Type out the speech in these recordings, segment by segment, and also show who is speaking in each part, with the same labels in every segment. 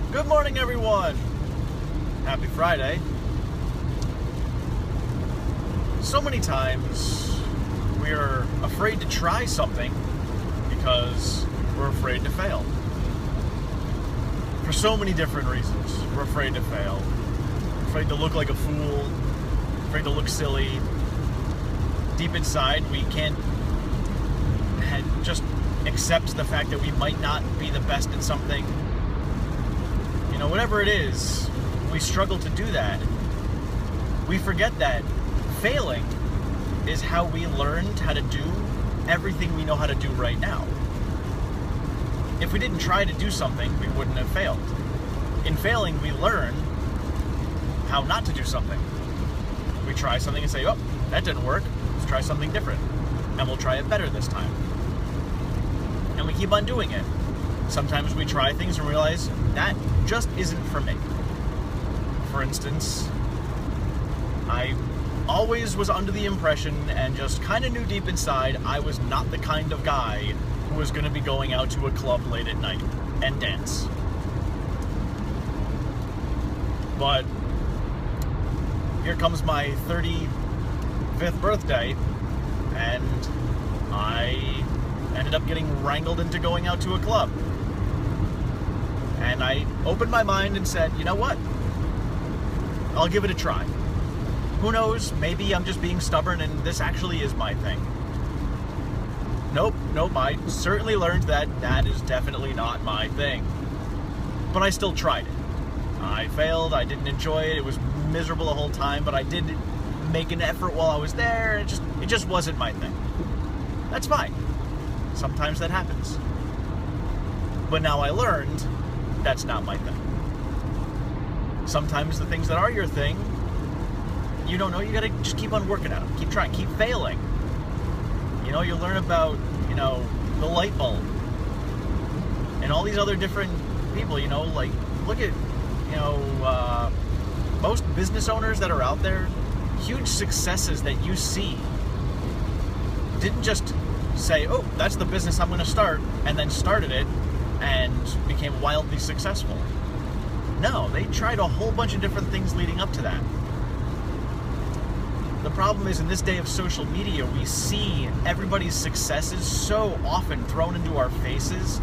Speaker 1: Good morning, everyone. Happy Friday. So many times we're afraid to try something because we're afraid to fail. For so many different reasons. We're afraid to fail. Afraid to look like a fool. Afraid to look silly. Deep inside, we can't just accept the fact that we might not be the best at something. You know, whatever it is, we struggle to do that. We forget that failing is how we learned how to do everything we know how to do right now. If we didn't try to do something, we wouldn't have failed. In failing, we learn how not to do something. We try something and say, oh, that didn't work. Let's try something different. And we'll try it better this time. And we keep on doing it. Sometimes we try things and realize that just isn't for me. For instance, I always was under the impression and just kind of knew deep inside I was not the kind of guy who was going to be going out to a club late at night and dance. But here comes my 35th birthday, and I ended up getting wrangled into going out to a club. And I opened my mind and said, you know what? I'll give it a try. Who knows? Maybe I'm just being stubborn and this actually is my thing. Nope, I certainly learned that that is definitely not my thing. But I still tried it. I failed, I didn't enjoy it, it was miserable the whole time, but I did make an effort while I was there. It just wasn't my thing. That's fine. Sometimes that happens. But now I learned that's not my thing. Sometimes the things that are your thing, you don't know, you gotta just keep on working at them. Keep trying, keep failing. You know, you learn about, the light bulb. And all these other different people, like, look at, most business owners that are out there, huge successes that you see, didn't just say, oh, that's the business I'm gonna start, and then started it, and became wildly successful. No, they tried a whole bunch of different things leading up to that. The problem is, in this day of social media, we see everybody's successes so often thrown into our faces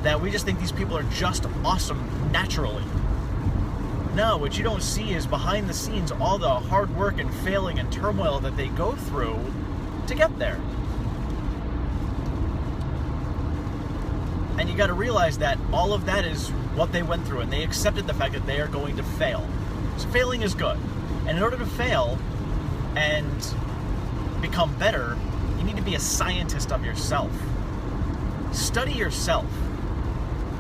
Speaker 1: that we just think these people are just awesome naturally. No, what you don't see is behind the scenes all the hard work and failing and turmoil that they go through to get there. And you got to realize that all of that is what they went through, and they accepted the fact that they are going to fail. So failing is good. And in order to fail and become better, you need to be a scientist of yourself. Study yourself.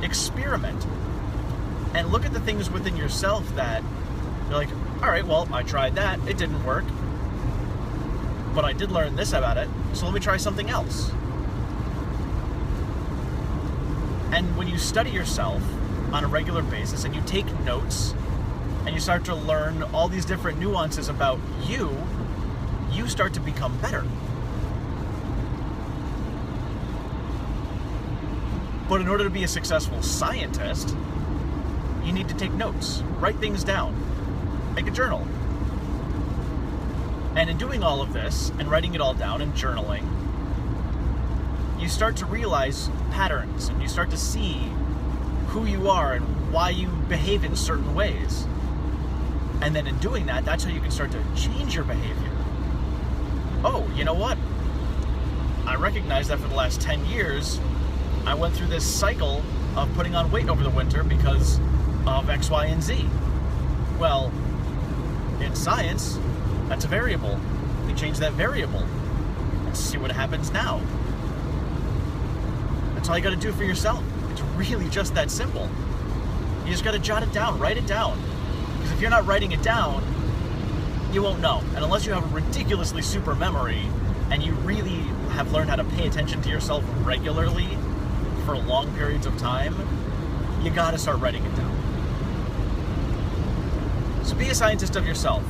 Speaker 1: Experiment. And look at the things within yourself that you're like, all right, well, I tried that. It didn't work. But I did learn this about it, so let me try something else. And when you study yourself on a regular basis and you take notes and you start to learn all these different nuances about you, you start to become better. But in order to be a successful scientist, you need to take notes, write things down, make a journal. And in doing all of this and writing it all down and journaling, you start to realize patterns, and you start to see who you are and why you behave in certain ways. And then in doing that, that's how you can start to change your behavior. Oh, you know what? I recognize that for the last 10 years, I went through this cycle of putting on weight over the winter because of X, Y, and Z. Well, in science, that's a variable. We change that variable and see what happens now. That's all you got to do for yourself. It's really just that simple. You just got to jot it down, write it down. Because if you're not writing it down, you won't know. And unless you have a ridiculously super memory and you really have learned how to pay attention to yourself regularly for long periods of time, you got to start writing it down. So be a scientist of yourself.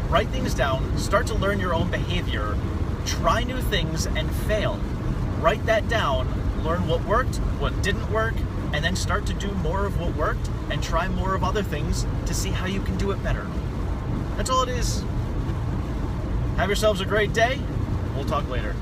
Speaker 1: Write things down, start to learn your own behavior, try new things and fail. Write that down, learn what worked, what didn't work, and then start to do more of what worked and try more of other things to see how you can do it better. That's all it is. Have yourselves a great day. We'll talk later.